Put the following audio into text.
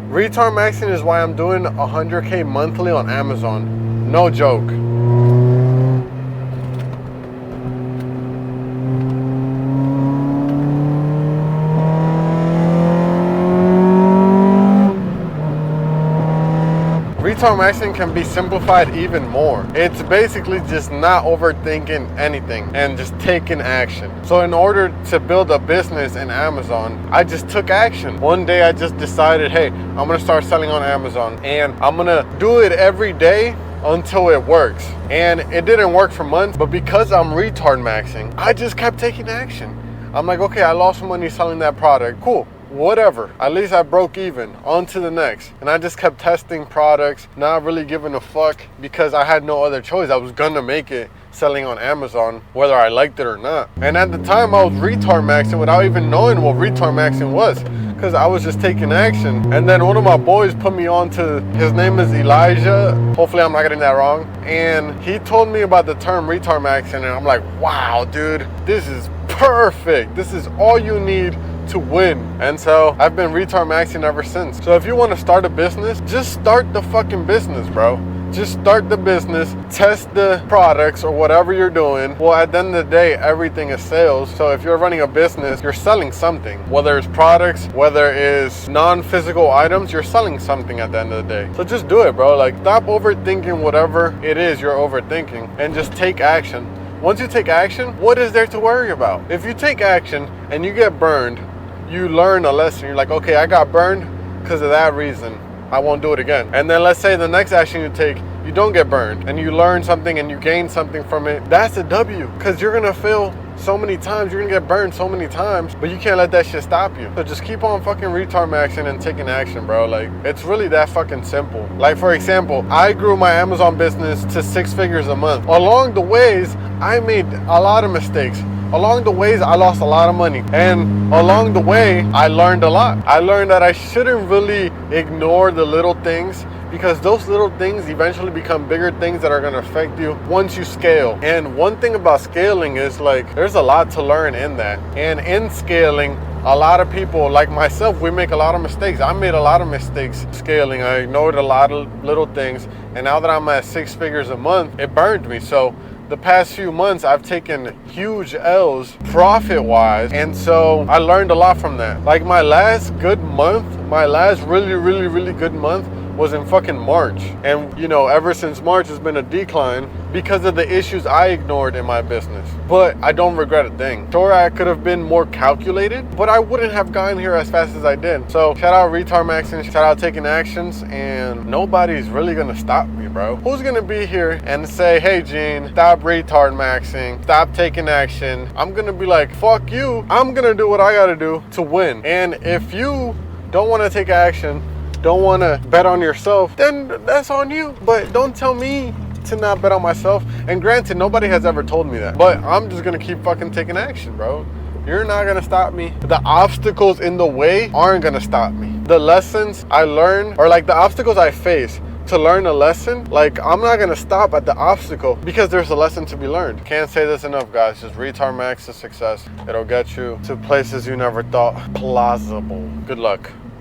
Retard maxing is why I'm doing 100K monthly on Amazon. No joke. Retard maxing can be simplified even more. It's basically just not overthinking anything and just taking action. So in order to build a business in Amazon, I just took action. One day I just decided, hey, I'm gonna start selling on Amazon and I'm gonna do it every day until it works. And it didn't work for months, but because I'm retard maxing, I just kept taking action. I'm like, okay, I lost money selling that product. Cool. Whatever, at least I broke even, on to the next. And I just kept testing products, not really giving a fuck because I had no other choice. I was gonna make it selling on Amazon, whether I liked it or not. And at the time I was retard maxing without even knowing what retard maxing was, because I was just taking action. And then one of my boys put me on to, his name is Elijah, hopefully I'm not getting that wrong, and he told me about the term retard maxing, and I'm like, wow, dude, this is perfect. This is all you need to win. And so I've been retard maxing ever since. So if you want to start a business, just start the fucking business, bro. Just start the business, test the products or whatever you're doing. Well, at the end of the day, everything is sales. So if you're running a business, you're selling something, whether it's products, whether it's non-physical items, you're selling something at the end of the day. So just do it, bro. Like, stop overthinking whatever it is you're overthinking and just take action. Once you take action, what is there to worry about? If you take action and you get burned, you learn a lesson. You're like, okay, I got burned because of that reason. I won't do it again. And then let's say the next action you take, you don't get burned and you learn something and you gain something from it. That's a W, because you're gonna fail so many times, you're gonna get burned so many times, but you can't let that shit stop you. So just keep on fucking retard maxing and taking action, bro. Like, it's really that fucking simple. Like, for example, I grew my Amazon business to 6 figures a month. Along the ways, I made a lot of mistakes. Along the ways, I lost a lot of money. And along the way, I learned a lot. I learned that I shouldn't really ignore the little things, because those little things eventually become bigger things that are gonna affect you once you scale. And one thing about scaling is, like, there's a lot to learn in that. And in scaling, a lot of people, like myself, we make a lot of mistakes. I made a lot of mistakes scaling. I ignored a lot of little things. And now that I'm at 6 figures a month, it burned me. So the past few months, I've taken huge L's profit-wise, and so I learned a lot from that. Like, my last good month, my last really good month was in fucking March. And you know, ever since March, it's been a decline because of the issues I ignored in my business. But I don't regret a thing. Sure, I could have been more calculated, but I wouldn't have gotten here as fast as I did. So shout out retard maxing, shout out taking actions, and nobody's really gonna stop me, bro. Who's gonna be here and say, hey Gene, stop retard maxing, stop taking action? I'm gonna be like, fuck you, I'm gonna do what I gotta do to win. And if you don't wanna take action, don't want to bet on yourself, then that's on you. But don't tell me to not bet on myself. And granted, nobody has ever told me that, but I'm just gonna keep fucking taking action, bro. You're not gonna stop me. The obstacles in the way aren't gonna stop me. The lessons I learn, or like the obstacles I face to learn a lesson, like, I'm not gonna stop at the obstacle because there's a lesson to be learned. Can't say this enough, guys. Just retard max to success. It'll get you to places you never thought plausible. Good luck.